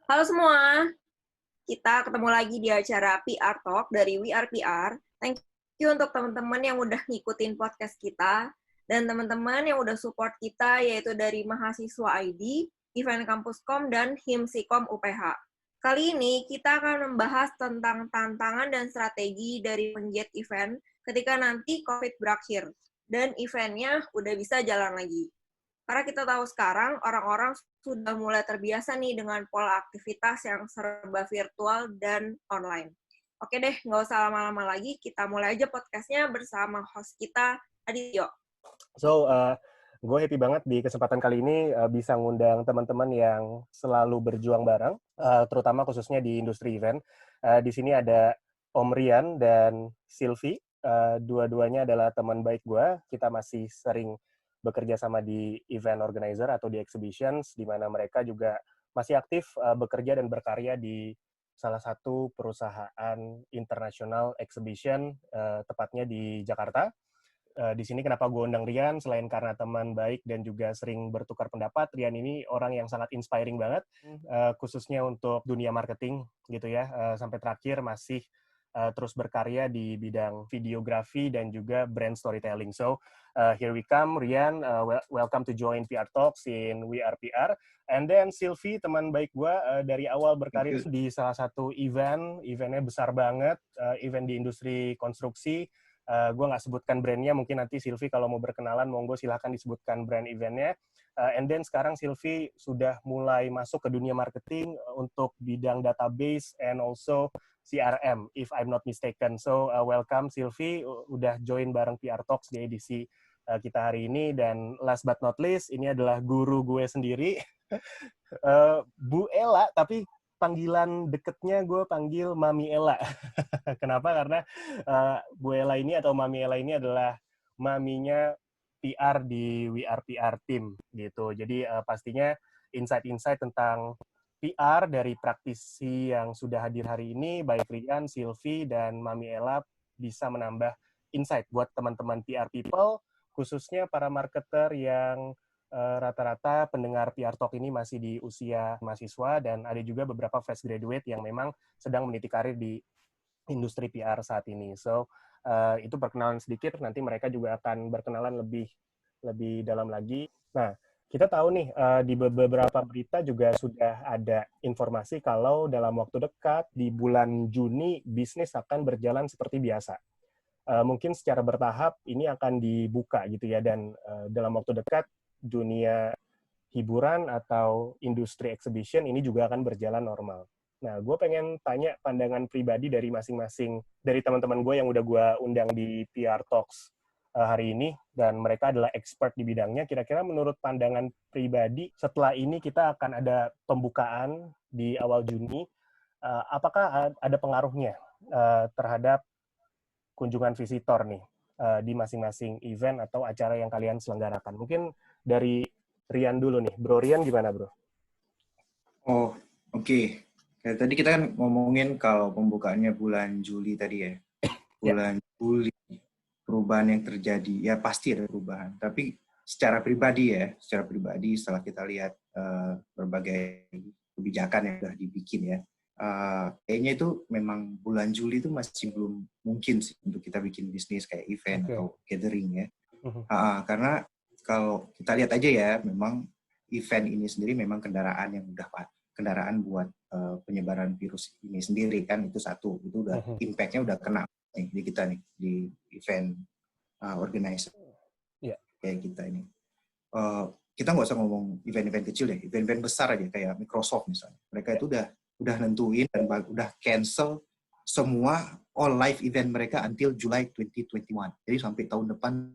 Halo semua, kita ketemu lagi di acara PR Talk dari We Are PR. Thank you untuk teman-teman yang udah ngikutin podcast kita, dan teman-teman yang udah support kita, yaitu dari Mahasiswa ID, Event Kampuskom, dan Himsikom UPH. Kali ini kita akan membahas tentang tantangan dan strategi dari penggiat event ketika nanti COVID berakhir, dan eventnya udah bisa jalan lagi. Karena kita tahu sekarang orang-orang sudah mulai terbiasa nih dengan pola aktivitas yang serba virtual dan online. Oke deh, nggak usah lama-lama lagi, kita mulai aja podcastnya bersama host kita, Adityo. Gue happy banget di kesempatan kali ini bisa ngundang teman-teman yang selalu berjuang bareng, terutama khususnya di industri event. Di sini ada Om Rian dan Sylvie, dua-duanya adalah teman baik gue. Kita masih sering bekerja sama di event organizer atau di exhibitions, di mana mereka juga masih aktif bekerja dan berkarya di salah satu perusahaan international exhibition, tepatnya di Jakarta. Di sini kenapa gue undang Rian, selain karena teman baik dan juga sering bertukar pendapat, Rian ini orang yang sangat inspiring banget, khususnya untuk dunia marketing gitu ya, sampai terakhir masih terus berkarya di bidang videografi dan juga brand storytelling. So, here we come, Rian, welcome to join PR Talks in We Are PR. And then Sylvie, teman baik gue, dari awal berkarir di salah satu eventnya besar banget, event di industri konstruksi. Gue nggak sebutkan brandnya, mungkin nanti Sylvie kalau mau berkenalan, monggo silahkan disebutkan brand eventnya. And then sekarang Sylvie sudah mulai masuk ke dunia marketing untuk bidang database and also CRM, if I'm not mistaken. So, welcome Sylvie, udah join bareng PR Talks di edisi kita hari ini. Dan last but not least, ini adalah guru gue sendiri, Bu Ella, tapi panggilan deketnya gue panggil Mami Ella. Kenapa? Karena Bu Ella ini atau Mami Ella ini adalah maminya PR di We Are PR Team gitu. Jadi pastinya insight-insight tentang PR dari praktisi yang sudah hadir hari ini, baik Rian, Sylvie, dan Mami Ella bisa menambah insight buat teman-teman PR people, khususnya para marketer yang rata-rata pendengar PR Talk ini masih di usia mahasiswa, dan ada juga beberapa fresh graduate yang memang sedang meniti karir di industri PR saat ini. So, itu perkenalan sedikit, nanti mereka juga akan berkenalan lebih dalam lagi. Nah, kita tahu nih, di beberapa berita juga sudah ada informasi kalau dalam waktu dekat, di bulan Juni, bisnis akan berjalan seperti biasa. Mungkin secara bertahap ini akan dibuka gitu ya, dan dalam waktu dekat, dunia hiburan atau industri exhibition ini juga akan berjalan normal. Nah, gue pengen tanya pandangan pribadi dari masing-masing, dari teman-teman gue yang udah gue undang di PR Talks hari ini, dan mereka adalah expert di bidangnya. Kira-kira menurut pandangan pribadi, setelah ini kita akan ada pembukaan di awal Juni, apakah ada pengaruhnya terhadap kunjungan visitor nih di masing-masing event atau acara yang kalian selenggarakan? Mungkin dari Rian dulu nih. Bro Rian gimana, bro? Oh, oke. Kayak tadi kita kan ngomongin kalau pembukaannya bulan Juli tadi ya. Bulan Juli, perubahan yang terjadi, ya pasti ada perubahan. Tapi secara pribadi setelah kita lihat berbagai kebijakan yang sudah dibikin ya, kayaknya itu memang bulan Juli itu masih belum mungkin sih untuk kita bikin bisnis kayak event atau gathering ya. Karena kalau kita lihat aja ya, memang event ini sendiri memang kendaraan kendaraan buat penyebaran virus ini sendiri kan, itu satu, itu udah impact-nya udah kena nih di kita nih di event organizer kayak kita ini. Kita nggak usah ngomong event-event kecil deh, event-event besar aja kayak Microsoft misalnya, mereka itu udah nentuin dan udah cancel semua all live event mereka until July 2021. Jadi sampai tahun depan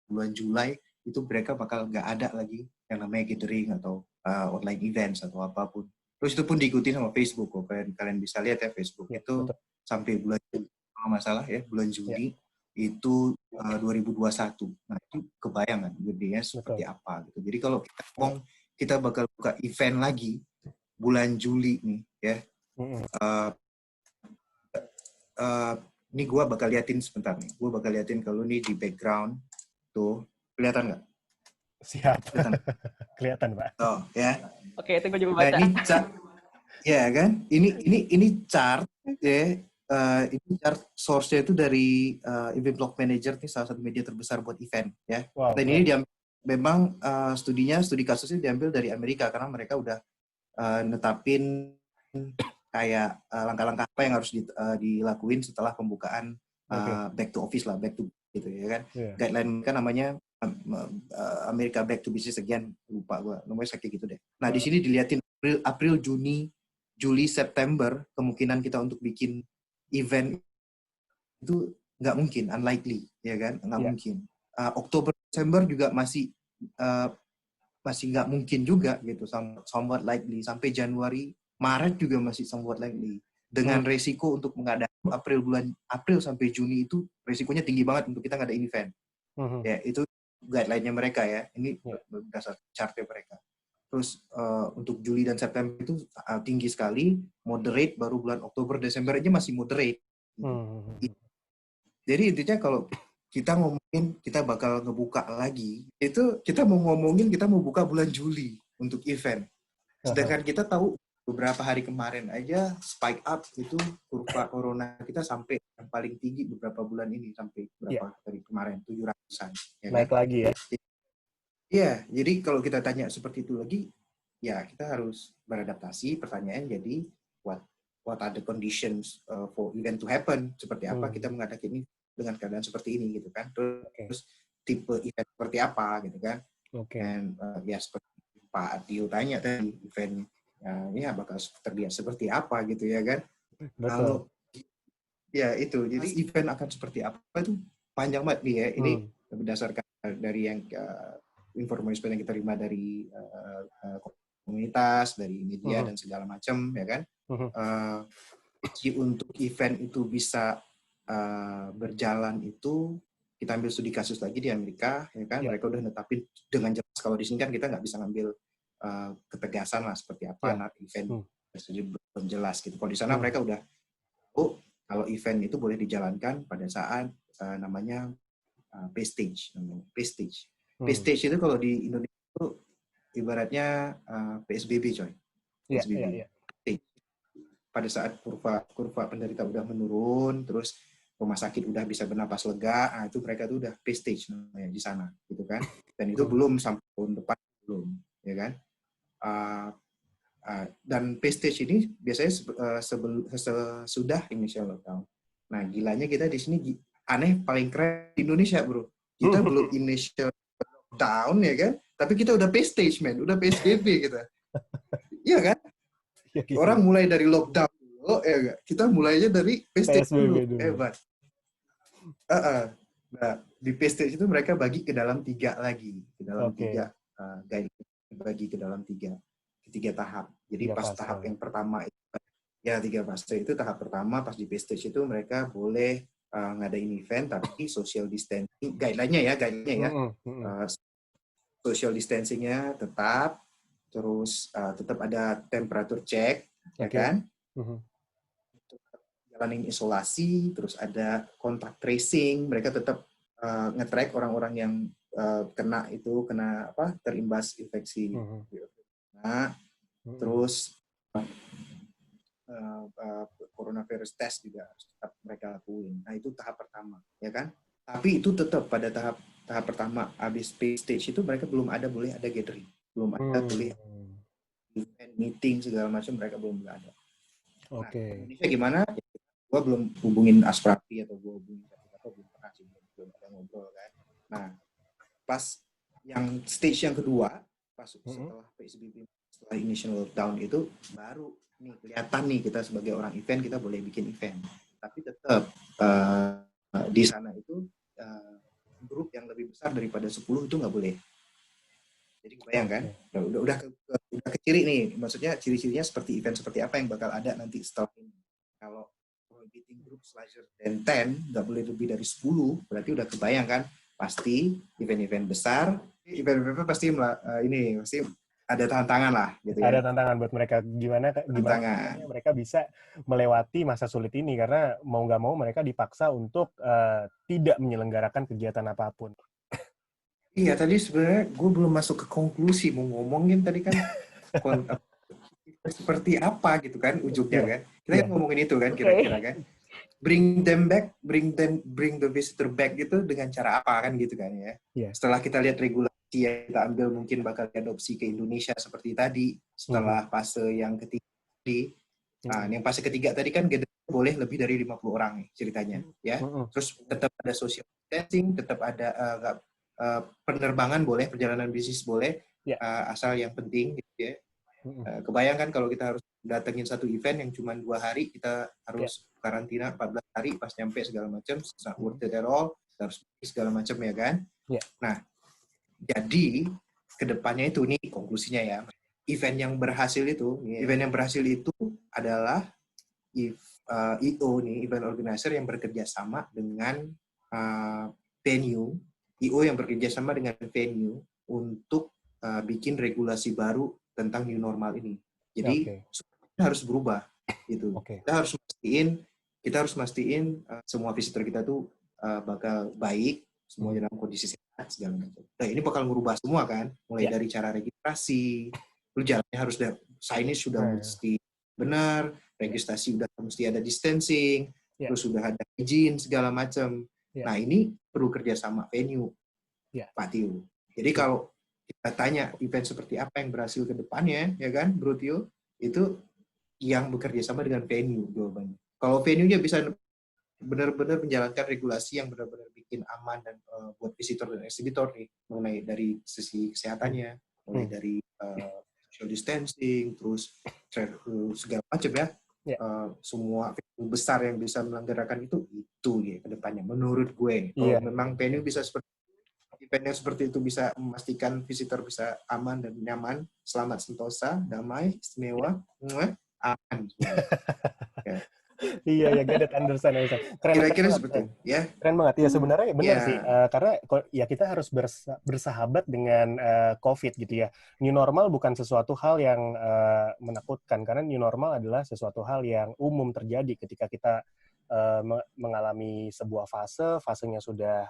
bulan Juli itu mereka bakal nggak ada lagi yang namanya gathering atau online events atau apapun. Terus itu pun diikuti sama Facebook kok. Kalian bisa lihat ya, Facebook itu betul. Sampai bulan Juli, kalau nggak salah ya, bulan Juli itu 2021. Nah, itu kebayangan gedenya seperti apa gitu. Jadi kalau kita ngomong kita bakal buka event lagi bulan Juli nih ya. Ini gue bakal liatin sebentar nih. Gue bakal liatin kalau nih di background tuh, kelihatan nggak? Siap. Kelihatan, Pak. Oh, ya. Oke, itu gue juga baca. Nah, ini Ya kan? Ini chart ya. Ini chart source-nya itu dari Event Blog Manager nih, salah satu media terbesar buat event ya. Wow, Dan ini keren. memang studi kasusnya diambil dari Amerika karena mereka udah netapin kayak langkah-langkah apa yang harus dilakuin setelah pembukaan Oke. back to office lah, back to gitu ya kan. Iya. Guideline kan namanya Amerika Back to Business Again, lupa gue namanya kayak gitu deh. Nah di sini dilihatin April, Juni, Juli, September kemungkinan kita untuk bikin event itu nggak mungkin, unlikely ya kan, nggak Iya. mungkin. Oktober, Desember juga masih nggak mungkin juga gitu, somewhat likely. Sampai Januari, Maret juga masih somewhat likely. Dengan resiko untuk mengadakan April sampai Juni itu resikonya tinggi banget untuk kita ngadain event. Ya, itu guideline-nya mereka ya. Ini berdasar chart-nya mereka. Terus untuk Juli dan September itu tinggi sekali, moderate, baru bulan Oktober, Desember aja masih moderate. Gitu. Jadi intinya kalau kita ngomongin kita bakal ngebuka lagi, itu kita mau buka bulan Juli untuk event. Sedangkan kita tahu beberapa hari kemarin aja spike up itu kurva corona kita sampai yang paling tinggi beberapa bulan ini, sampai berapa hari kemarin, 700-an. Ya kan? Naik lagi ya? Iya, jadi kalau kita tanya seperti itu lagi, ya kita harus beradaptasi. Pertanyaan jadi, what are the conditions for event to happen? Seperti apa kita mengadakan ini dengan keadaan seperti ini gitu kan? Terus tipe event seperti apa gitu kan? Dan ya seperti Pak Tio tanya tadi, event ya bakal terlihat seperti apa gitu ya kan? Kalau ya itu, jadi event akan seperti apa itu panjang banget nih ya. Ini berdasarkan dari yang informasi yang kita terima dari komunitas, dari media dan segala macam ya kan. Untuk event itu bisa berjalan itu kita ambil studi kasus lagi di Amerika ya kan. Mereka udah netapin dengan jelas. Kalau di sini kan kita nggak bisa ngambil ketegasan lah seperti apa event tersebut, belum jelas gitu. Kalau di sana mereka udah kalau event itu boleh dijalankan pada saat namanya P-stage. P-stage itu kalau di Indonesia itu ibaratnya PSBB coy. PSBB. Pada saat kurva penderita udah menurun, terus rumah sakit udah bisa bernapas lega, itu mereka tuh udah P-stage namanya di sana, gitu kan. Dan itu belum sampai tahun depan, belum, ya kan. Dan P-stage ini biasanya sesudah initial lockdown. Nah, gilanya kita di sini aneh paling keren di Indonesia, bro. Kita belum initial lockdown ya kan, tapi kita udah P-stage, man, udah PSBB kita. Iya kan? Orang mulai dari lockdown dulu, kita mulainya dari P-stage dulu. Hebat. Nah, di P-stage itu mereka bagi ke dalam 3 lagi, ke dalam 3 bagi ke dalam 3 tahap. Jadi pas tahap yang pertama itu, ya 3 fase itu tahap pertama, pas di P-stage itu mereka boleh ngadain event tapi social distancing, guideline-nya ya. Social distancing-nya tetap, terus tetap ada temperature check, ya kan? Jalanin isolasi, terus ada contact tracing, mereka tetap nge-track orang-orang yang kena terimbas infeksi. Nah, terus coronavirus test juga harus tetap mereka lakuin. Nah, itu tahap pertama, ya kan? Tapi itu tetap pada tahap pertama, habis stage itu mereka belum ada boleh ada gathering, belum ada boleh event, meeting segala macam, mereka belum ada. Nah, Indonesia gimana? Gue belum hubungin Asprapi atau gue hubungin siapa belum pernah sih, belum ada ngobrol kan. Nah, pas yang stage yang kedua, pas setelah PSBB, setelah initial lockdown itu baru nih kelihatan nih kita sebagai orang event kita boleh bikin event. Tapi tetap di sana itu grup yang lebih besar daripada 10 itu nggak boleh. Jadi kebayang kan? Udah keciri nih, maksudnya ciri-cirinya seperti event seperti apa yang bakal ada nanti setelah ini. Kalau prohibiting group larger than 10, nggak boleh lebih dari 10, berarti udah kebayang kan? Pasti event-event besar, event-event pasti pasti ada tantangan lah gitu ya. Ada tantangan buat mereka, gimana mereka bisa melewati masa sulit ini, karena mau nggak mau mereka dipaksa untuk tidak menyelenggarakan kegiatan apapun. Iya, tadi sebenarnya gue belum masuk ke konklusi, mau ngomongin tadi kan seperti apa gitu kan ujungnya kan. Kita kan ngomongin itu kan kira-kira kan. Bring them back, bring the visitor back gitu dengan cara apa kan gitu kan ya. Setelah kita lihat regulasi yang kita ambil mungkin bakal diadopsi ke Indonesia seperti tadi setelah fase yang ketiga tadi. Nah, yang fase ketiga tadi kan boleh lebih dari 50 orang nih ceritanya ya. Terus tetap ada social distancing, tetap ada penerbangan boleh, perjalanan bisnis boleh, asal yang penting gitu ya. Kebayangkan kalau kita harus datengin satu event yang cuma 2 hari, kita harus karantina 14 hari, pas nyampe segala macam, worth it at all, harus segala macam ya kan. Nah, jadi kedepannya itu nih konklusinya ya, event yang berhasil itu adalah EO nih, event organizer yang bekerja sama dengan venue, EO yang bekerja sama dengan venue untuk bikin regulasi baru tentang new normal ini. Jadi kita harus berubah gitu. Kita harus mastiin semua visitor kita tuh bakal baik, semua dalam kondisi sehat segala macam. Nah, ini bakal merubah semua kan, mulai dari cara registrasi, lu jalannya harus signage sudah mesti benar, registrasi udah mesti ada distancing, terus sudah ada izin segala macam. Nah, ini perlu kerjasama venue, Pak Tio. Jadi kalau kita tanya event seperti apa yang berhasil ke depannya, ya kan, Bro Tio, itu yang bekerja sama dengan venue jawabannya. Kalau venue-nya bisa benar-benar menjalankan regulasi yang benar-benar bikin aman dan buat visitor dan eksibitor nih, mengenai dari sisi kesehatannya, mulai dari social distancing, terus segala macam ya. Semua venue besar yang bisa melenggarakan itu ya ke depannya menurut gue. Kalau memang venue bisa seperti event yang seperti itu bisa memastikan visitor bisa aman dan nyaman, selamat sentosa, damai, istimewa, aman. Iya, get it, understand. Kira-kira seperti itu, ya. Keren banget. Ya sebenarnya benar sih. Karena ya kita harus bersahabat dengan COVID gitu ya. New normal bukan sesuatu hal yang menakutkan, karena new normal adalah sesuatu hal yang umum terjadi ketika kita mengalami sebuah fasenya sudah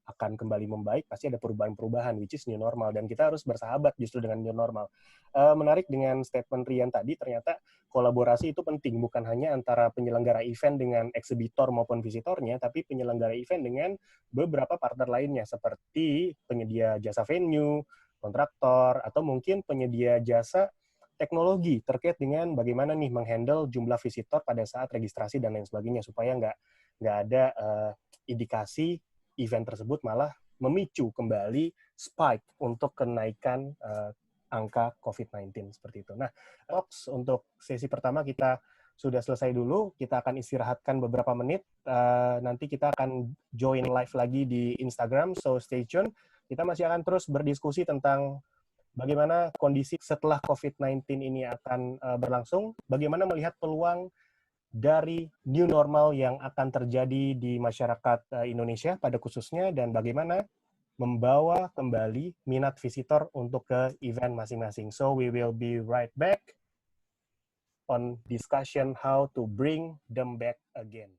akan kembali membaik, pasti ada perubahan-perubahan, which is new normal, dan kita harus bersahabat justru dengan new normal. Menarik dengan statement Rian tadi, ternyata kolaborasi itu penting, bukan hanya antara penyelenggara event dengan eksibitor maupun visitornya, tapi penyelenggara event dengan beberapa partner lainnya, seperti penyedia jasa venue, kontraktor, atau mungkin penyedia jasa teknologi terkait dengan bagaimana nih menghandle jumlah visitor pada saat registrasi dan lain sebagainya, supaya nggak ada indikasi event tersebut malah memicu kembali spike untuk kenaikan angka COVID-19 seperti itu. Nah, untuk sesi pertama kita sudah selesai dulu. Kita akan istirahatkan beberapa menit. Nanti kita akan join live lagi di Instagram, so stay tune. Kita masih akan terus berdiskusi tentang bagaimana kondisi setelah COVID-19 ini akan berlangsung, bagaimana melihat peluang dari new normal yang akan terjadi di masyarakat Indonesia pada khususnya, dan bagaimana membawa kembali minat visitor untuk ke event masing-masing. So we will be right back on discussion how to bring them back again.